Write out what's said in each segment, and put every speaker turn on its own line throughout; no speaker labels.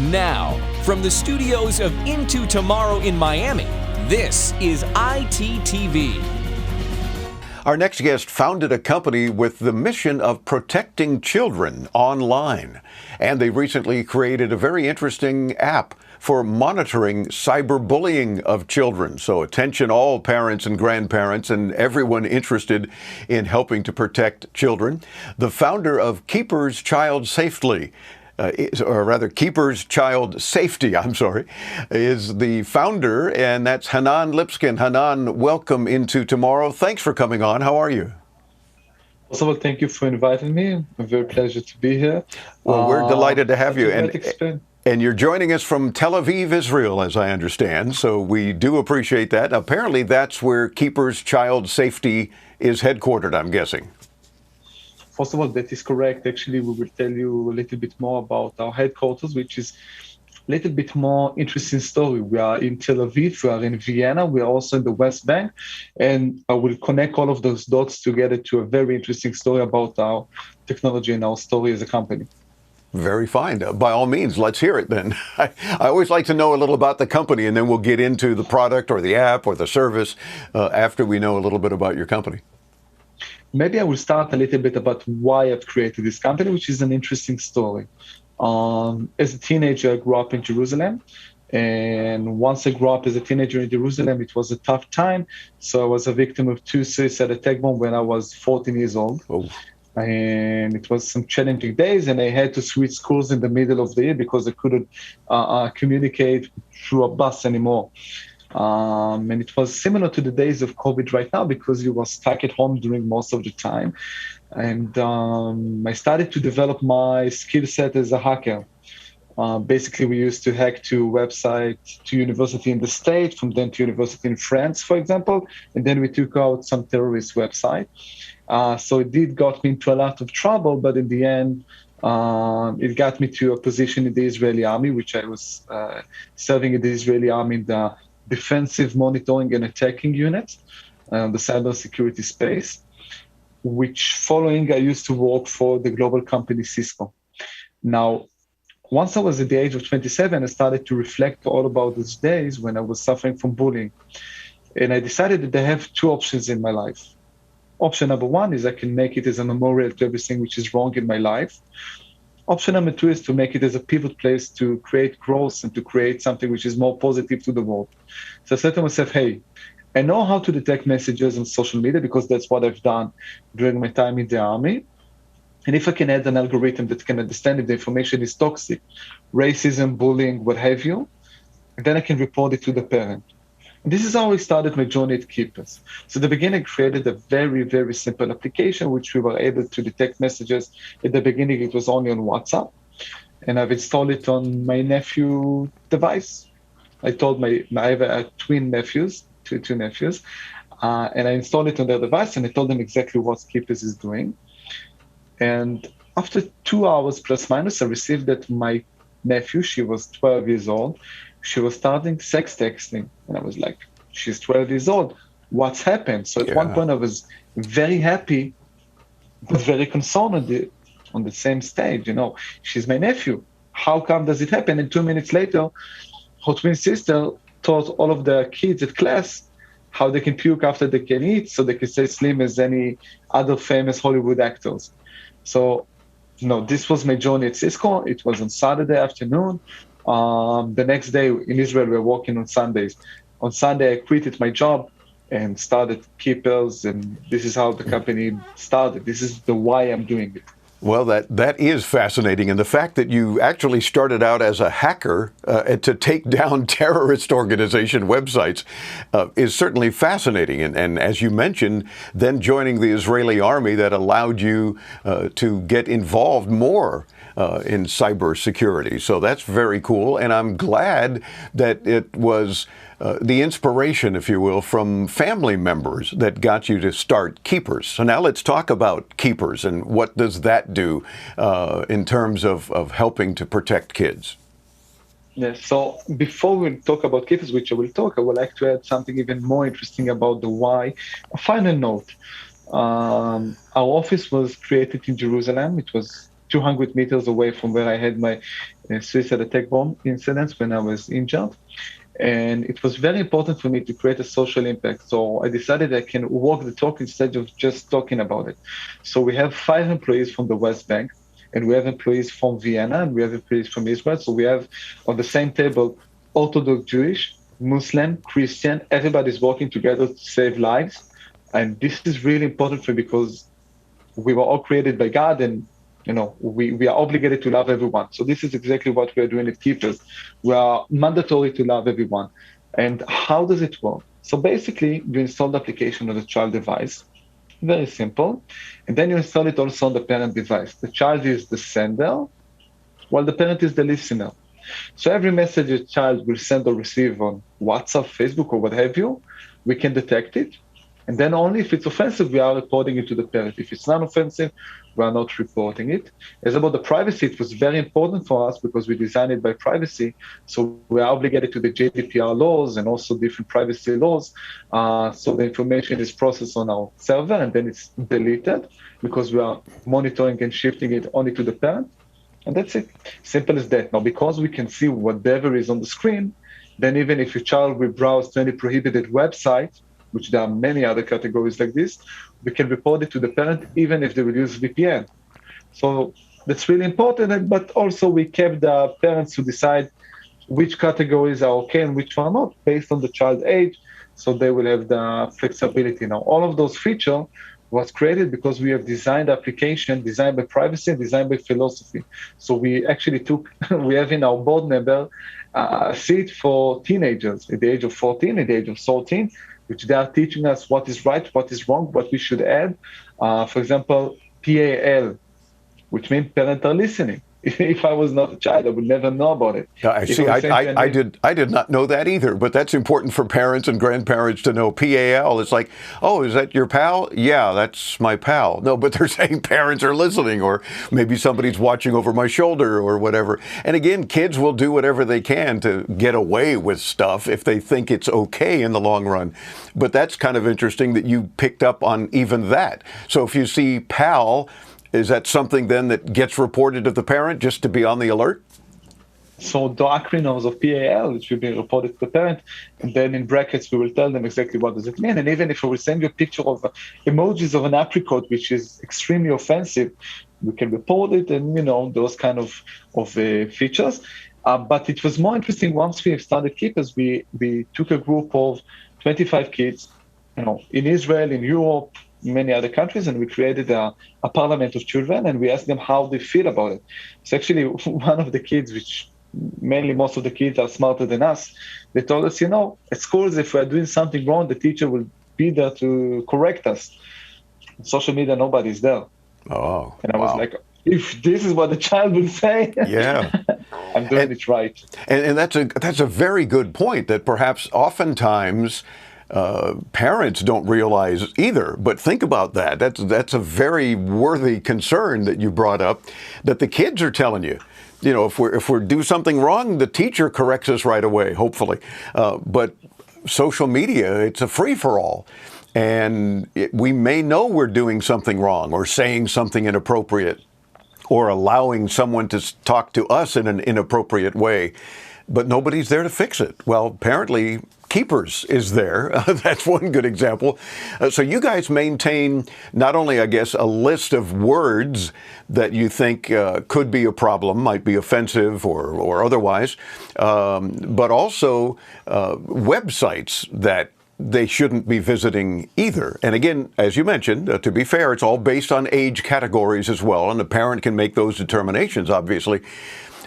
Now, from the studios of Into Tomorrow in Miami, this is ITTV.
Our next guest founded a company with the mission of protecting children online. And they recently created a very interesting app for monitoring cyberbullying of children. So attention all parents and grandparents and everyone interested in helping to protect children. The founder of Keepers Child Safely, Keepers Child Safety, is the founder, and that's Hanan Lipskin. Hanan, welcome into Tomorrow. Thanks for coming on. How are you?
First of all, thank you for inviting me. A very pleasure to be here.
Well, we're delighted to have you. And you're joining us from Tel Aviv, Israel, as I understand. So we do appreciate that. Apparently, that's where Keepers Child Safety is headquartered, I'm guessing.
First of all, that is correct. Actually, we will tell you a little bit more about our headquarters, which is a little bit more interesting story. We are in Tel Aviv, we are in Vienna, we are also in the West Bank, and I will connect all of those dots together to a very interesting story about our technology and our story as a company.
Very fine. By all means, let's hear it then. I always like to know a little about the company, and then we'll get into the product or the app or the service after we know a little bit about your company.
Maybe I will start a little bit about why I've created this company, which is an interesting story. As a teenager, I grew up in Jerusalem. And once I grew up as a teenager in Jerusalem, it was a tough time. So I was a victim of 2 suicide attack bombs when I was 14 years old.
Oh.
And it was some challenging days, and I had to switch schools in the middle of the year because I couldn't communicate through a bus anymore. And it was similar to the days of COVID right now because you were stuck at home during most of the time. And I started to develop my skill set as a hacker. Basically, we used to hack to websites, to university in the States, from then to university in France, for example. And then we took out some terrorist website. So it did got me into a lot of trouble, but in the end, it got me to a position in the Israeli army, which I was serving in the Israeli army in the defensive monitoring and attacking unit, the cybersecurity space, which following I used to work for the global company Cisco. Now, once I was at the age of 27, I started to reflect all about those days when I was suffering from bullying. And I decided that I have 2 options in my life. Option number 1 is I can make it as a memorial to everything which is wrong in my life. Option number 2 is to make it as a pivot place to create growth and to create something which is more positive to the world. So I said to myself, hey, I know how to detect messages on social media because that's what I've done during my time in the army. And if I can add an algorithm that can understand if the information is toxic, racism, bullying, what have you, then I can report it to the parent. And this is how I started my journey at Keepers. So at the beginning, I created a very, very simple application, which we were able to detect messages. At the beginning, it was only on WhatsApp. And I've installed it on my nephew device. I told I have twin nephews, two nephews, and I installed it on their device, and I told them exactly what Keepers is doing. And after 2 hours plus minus, I received that my nephew, she was 12 years old, she was starting sex texting. And I was like, she's 12 years old. What's happened? So at one point I was very happy, but very concerned on the same stage. She's my nephew. How come does it happen? And 2 minutes later, her twin sister taught all of the kids at class how they can puke after they can eat so they can stay slim as any other famous Hollywood actors. So, this was my journey at Cisco. It was on Saturday afternoon. The next day in Israel, we're working on Sundays. On Sunday, I quitted my job and started Keepers, and this is how the company started. This is the why I'm doing it.
Well, that is fascinating. And the fact that you actually started out as a hacker to take down terrorist organization websites is certainly fascinating. And as you mentioned, then joining the Israeli army that allowed you to get involved more in cybersecurity. So that's very cool. And I'm glad that it was the inspiration, if you will, from family members that got you to start Keepers. So now let's talk about Keepers and what does that do in terms of helping to protect kids.
Yes. So before we talk about Keepers, which I would like to add something even more interesting about the why. A final note. Our office was created in Jerusalem. It was 200 meters away from where I had my suicide attack bomb incidents when I was injured. And it was very important for me to create a social impact. So I decided I can walk the talk instead of just talking about it. So we have 5 employees from the West Bank, and we have employees from Vienna, and we have employees from Israel. So we have on the same table Orthodox Jewish, Muslim, Christian, everybody's working together to save lives. And this is really important for me because we were all created by God, and we are obligated to love everyone. So this is exactly what we are doing at Keepers. We are mandatory to love everyone. And how does it work? So basically, you install the application on the child device. Very simple. And then you install it also on the parent device. The child is the sender, while the parent is the listener. So every message a child will send or receive on WhatsApp, Facebook, or what have you, we can detect it. And then only if it's offensive, we are reporting it to the parent. If it's non-offensive, we are not reporting it. As about the privacy, it was very important for us because we designed it by privacy. So we are obligated to the GDPR laws and also different privacy laws. So the information is processed on our server and then it's deleted because we are monitoring and shifting it only to the parent. And that's it. Simple as that. Now, because we can see whatever is on the screen, then even if your child will browse to any prohibited website, which there are many other categories like this, we can report it to the parent even if they will use VPN. So that's really important, but also we kept the parents to decide which categories are okay and which are not based on the child age, so they will have the flexibility. Now, all of those features was created because we have designed the application, designed by privacy and designed by philosophy. So we actually we have in our board member a seat for teenagers at the age of 14, at the age of 13, which they are teaching us what is right, what is wrong, what we should add. For example, PAL, which means parental listening. If I was not a child, I would never know about it.
I see. I did not know that either, but that's important for parents and grandparents to know. PAL, it's like, oh, is that your pal? Yeah, that's my pal. No, but they're saying parents are listening, or maybe somebody's watching over my shoulder or whatever. And again, kids will do whatever they can to get away with stuff if they think it's okay in the long run. But that's kind of interesting that you picked up on even that. So if you see pal, is that something then that gets reported to the parent just to be on the alert?
So the acronyms of PAL, which will be reported to the parent, and then in brackets, we will tell them exactly what does it mean. And even if we will send you a picture of emojis of an apricot, which is extremely offensive, we can report it and, those kind of features. But it was more interesting once we started Keepers, we took a group of 25 kids, in Israel, in Europe, many other countries, and we created a parliament of children, and we asked them how they feel about it. It's actually one of the kids, which mainly most of the kids are smarter than us, they told us, at schools, if we're doing something wrong, the teacher will be there to correct us. On social media, nobody's there.
Oh,
and I was like, if this is what the child will say,
yeah,
I'm doing it right.
And that's a very good point, that perhaps oftentimes parents don't realize either. But think about that. That's a very worthy concern that you brought up, that the kids are telling you. If we do something wrong, the teacher corrects us right away, hopefully. But social media, it's a free-for-all. And we may know we're doing something wrong or saying something inappropriate or allowing someone to talk to us in an inappropriate way, but nobody's there to fix it. Well, apparently Keepers is there. That's one good example. So you guys maintain not only, I guess, a list of words that you think could be a problem, might be offensive or otherwise, but also websites that they shouldn't be visiting either. And again, as you mentioned, to be fair, it's all based on age categories as well, and the parent can make those determinations, obviously.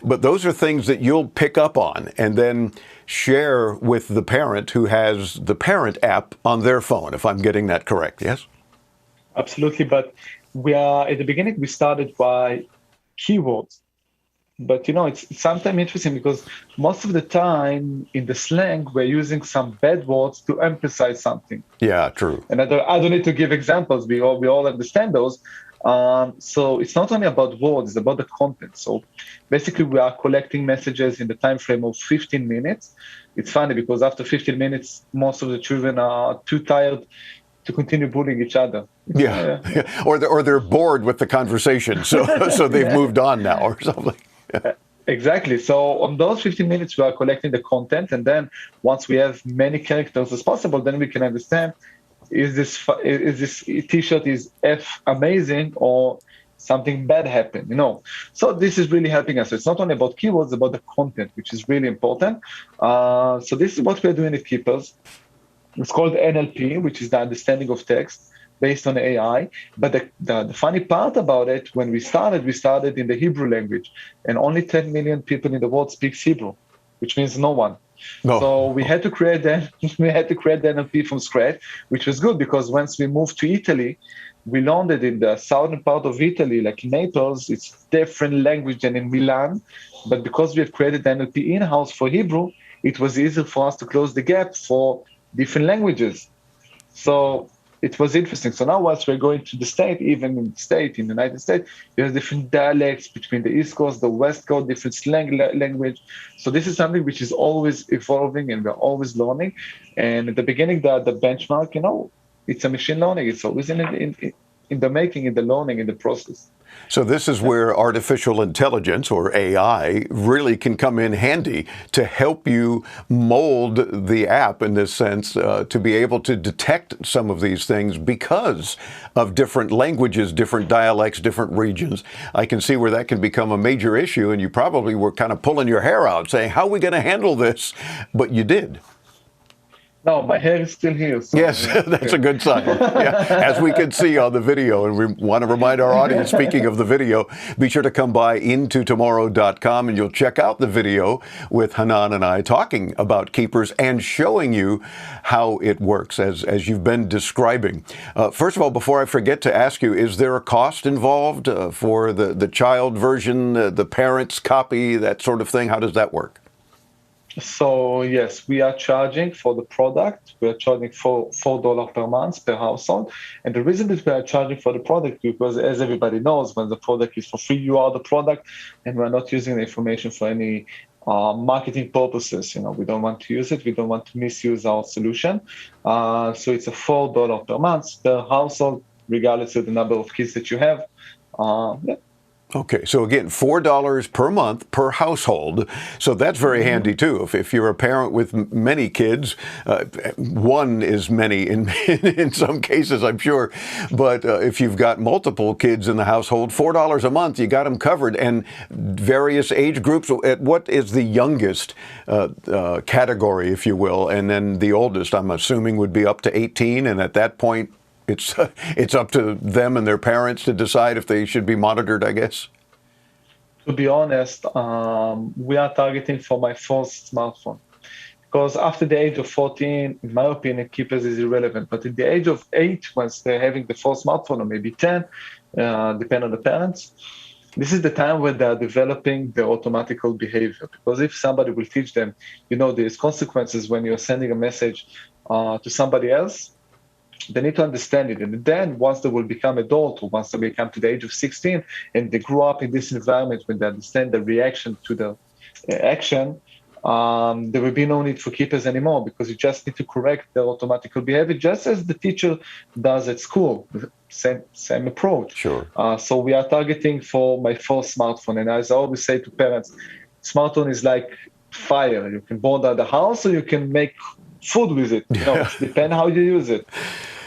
But those are things that you'll pick up on and then share with the parent who has the parent app on their phone, if I'm getting that correct, yes?
Absolutely, but at the beginning, we started by keywords. But, it's sometimes interesting because most of the time in the slang, we're using some bad words to emphasize something.
Yeah, true.
And I don't need to give examples. We all understand those. So it's not only about words, it's about the content. So basically, we are collecting messages in the time frame of 15 minutes. It's funny because after 15 minutes, most of the children are too tired to continue bullying each other.
Yeah, or they're bored with the conversation, so they've moved on now or something.
Exactly. So on those 15 minutes, we are collecting the content, and then once we have many characters as possible, then we can understand is this T-shirt is F amazing or something bad happened. So this is really helping us. It's not only about keywords, it's about the content, which is really important. So this is what we're doing at Keepers. It's called NLP, which is the understanding of text based on AI. But the funny part about it, when we started in the Hebrew language, and only 10 million people in the world speaks Hebrew, which means no one.
No.
So we had to create the NLP from scratch, which was good because once we moved to Italy, we learned that in the southern part of Italy, like in Naples, it's different language than in Milan. But because we have created the NLP in-house for Hebrew, it was easier for us to close the gap for different languages. So it was interesting. So now once we're going to the state, even in the United States, you have different dialects between the East Coast, the West Coast, different slang language. So this is something which is always evolving and we're always learning. And at the beginning, the benchmark, it's a machine learning. It's always in the making, in the learning, in the process.
So this is where artificial intelligence, or AI, really can come in handy to help you mold the app in this sense, to be able to detect some of these things because of different languages, different dialects, different regions. I can see where that can become a major issue, and you probably were kind of pulling your hair out saying, how are we going to handle this? But you did.
No, my hair is still here. So
yes, that's a good sign. Yeah, as we can see on the video, and we want to remind our audience, speaking of the video, be sure to come by intotomorrow.com and you'll check out the video with Hanan and I talking about Keepers and showing you how it works as you've been describing. First of all, before I forget to ask you, is there a cost involved for the child version, the parents' copy, that sort of thing? How does that work?
So yes, we are charging for the product. We are charging for $4 per month per household. And the reason that we are charging for the product, because as everybody knows, when the product is for free, you are the product, and we're not using the information for any marketing purposes. We don't want to use it. We don't want to misuse our solution. So it's a $4 per month per household, regardless of the number of kids that you have. Yeah.
Okay, so again, $4 per month per household. So that's very handy too. If you're a parent with many kids, one is many in some cases, I'm sure. But if you've got multiple kids in the household, $4 a month, you got them covered. And various age groups. What is the youngest category, if you will, and then the oldest? I'm assuming would be up to 18, and at that point, it's up to them and their parents to decide if they should be monitored, I guess.
To be honest, we are targeting for my first smartphone. Because after the age of 14, in my opinion, Keepers is irrelevant. But at the age of 8, once they're having the first smartphone, or maybe 10, depending on the parents, this is the time when they're developing their automatical behavior. Because if somebody will teach them, there's consequences when you're sending a message to somebody else, they need to understand it. And then once they will become adult, or once they become to the age of 16, and they grow up in this environment, when they understand the reaction to the action, there will be no need for Keepers anymore, because you just need to correct their automatical behavior, just as the teacher does at school. Same approach.
Sure.
So we are targeting for my first smartphone. And as I always say to parents, smartphone is like fire. You can burn down the house, or you can make food with it. Depend how you use it.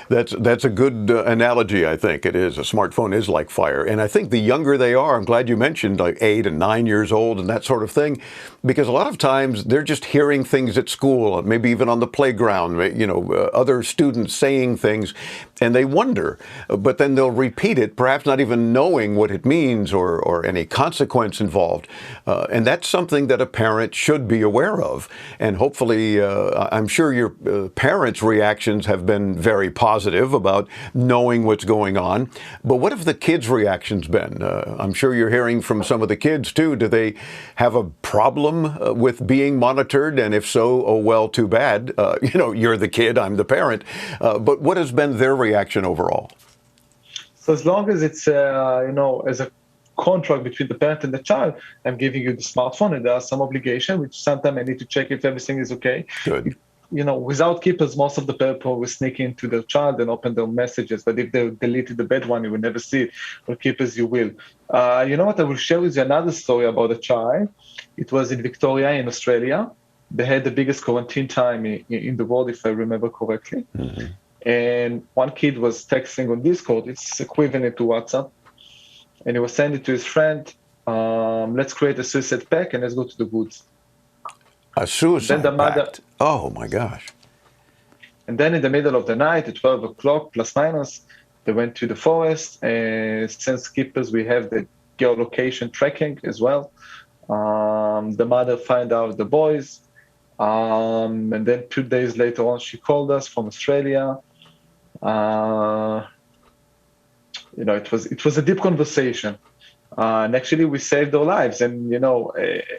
That's a good analogy, I think. It is. A smartphone is like fire. And I think the younger they are, I'm glad you mentioned like 8 and 9 years old and that sort of thing, because a lot of times they're just hearing things at school, maybe even on the playground, other students saying things, and they wonder, but then they'll repeat it, perhaps not even knowing what it means or any consequence involved. And that's something that a parent should be aware of. And hopefully, I'm sure your parents' reactions have been very positive about knowing what's going on. But what have the kids' reactions been? I'm sure you're hearing from some of the kids too. Do they have a problem with being monitored? And if so, oh well, too bad. You're the kid, I'm the parent. But what has been their reaction overall?
So as long as it's as a contract between the parent and the child, I'm giving you the smartphone, and there are some obligation, which sometimes I need to check if everything is okay.
Good.
without keepers, most of the people will sneak into their child and open their messages. But if they deleted the bad one, you will never see it. With keepers, you will. You know what? I will share with you another story about a child. It was in Victoria, in Australia. They had the biggest quarantine time in the world, if I remember correctly. Mm-hmm. And one kid was texting on Discord. It's equivalent to WhatsApp. And he was sending it to his friend, let's create a suicide pact and let's go to the woods.
A suicide pact? Oh, my gosh.
And then in the middle of the night, at 12 o'clock, plus minus, they went to the forest. And since keepers, we have the geolocation tracking as well. The mother found out the boys. And then 2 days later on, she called us from Australia. It was a deep conversation. And actually, we saved their lives. And,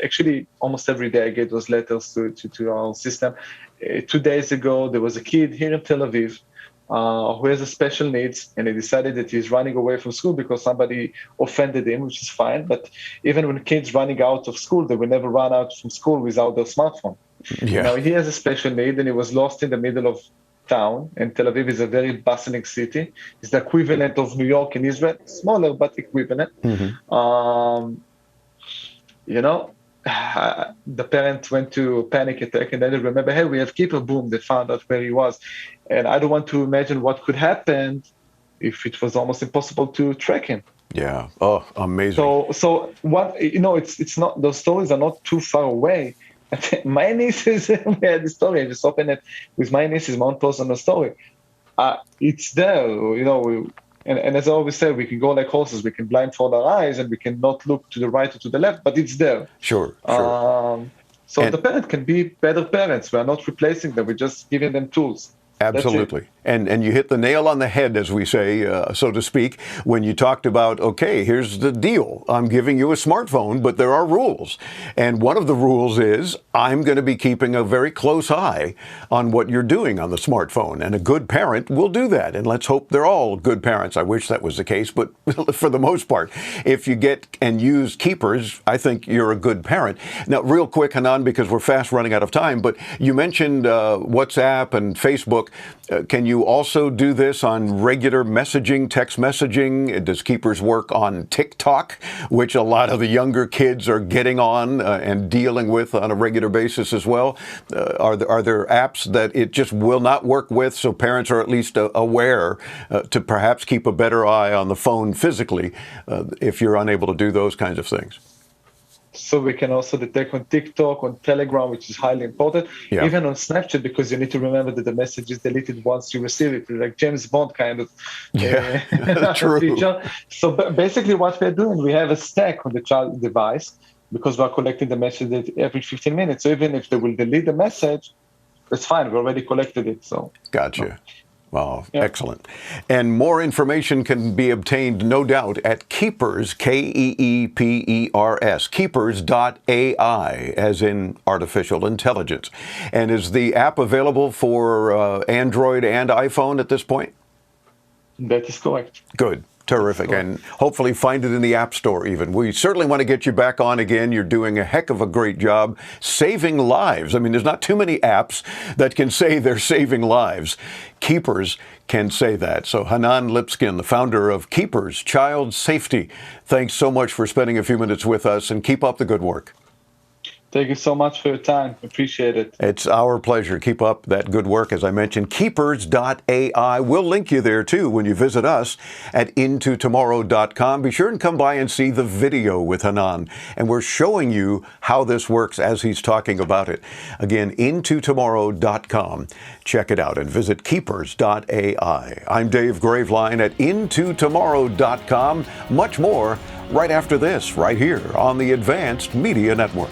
actually, almost every day I get those letters to our system. 2 days ago, there was a kid here in Tel Aviv who has a special needs, and he decided that he's running away from school because somebody offended him, which is fine. But even when kids running out of school, they will never run out from school without their smartphone.
Yeah.
Now, he has a special need, and he was lost in the middle of town, and Tel Aviv is a very bustling city. It's the equivalent of New York in Israel, smaller but equivalent. Mm-hmm. The parents went to panic attack, and then they remember, hey, we have keeper. Boom, they found out where he was. And I don't want to imagine what could happen if it was almost impossible to track him.
Yeah. Oh, amazing.
So what, it's not, those stories are not too far away. My nieces, we had the story. I just opened it with my nieces, my own personal story. It's there, and as I always say, we can go like horses. We can blindfold our eyes and we can not look to the right or to the left, but it's there.
Sure.
So the parent can be better parents. We are not replacing them. We're just giving them tools.
Absolutely. And you hit the nail on the head, as we say, so to speak, when you talked about, okay, here's the deal. I'm giving you a smartphone, but there are rules. And one of the rules is I'm going to be keeping a very close eye on what you're doing on the smartphone. And a good parent will do that. And let's hope they're all good parents. I wish that was the case, but for the most part, if you get and use keepers, I think you're a good parent. Now, real quick, Hanan, because we're fast running out of time, but you mentioned WhatsApp and Facebook. Can you also do this on regular messaging, text messaging? Does Keepers work on TikTok, which a lot of the younger kids are getting on and dealing with on a regular basis as well? Are there apps that it just will not work with, so parents are at least aware to perhaps keep a better eye on the phone physically if you're unable to do those kinds of things?
So we can also detect on TikTok, on Telegram, which is highly important, even on Snapchat, because you need to remember that the message is deleted once you receive it, like James Bond kind of
true.
feature. So basically what we're doing, we have a stack on the child device because we're collecting the message every 15 minutes. So even if they will delete the message, that's fine. We already collected it. So
Gotcha. Wow, excellent. And more information can be obtained, no doubt, at Keepers, Keepers, keepers.ai, as in artificial intelligence. And is the app available for Android and iPhone at this point?
That is correct.
Good. Terrific. And hopefully find it in the App Store even. We certainly want to get you back on again. You're doing a heck of a great job saving lives. I mean, there's not too many apps that can say they're saving lives. Keepers can say that. So Hanan Lipskin, the founder of Keepers Child Safety, thanks so much for spending a few minutes with us, and keep up the good work.
Thank you so much for your time. Appreciate it.
It's our pleasure. Keep up that good work. As I mentioned, keepers.ai. We'll link you there, too, when you visit us at intotomorrow.com. Be sure and come by and see the video with Hanan. And we're showing you how this works as he's talking about it. Again, intotomorrow.com. Check it out and visit keepers.ai. I'm Dave Graveline at intotomorrow.com. Much more right after this, right here on the Advanced Media Network.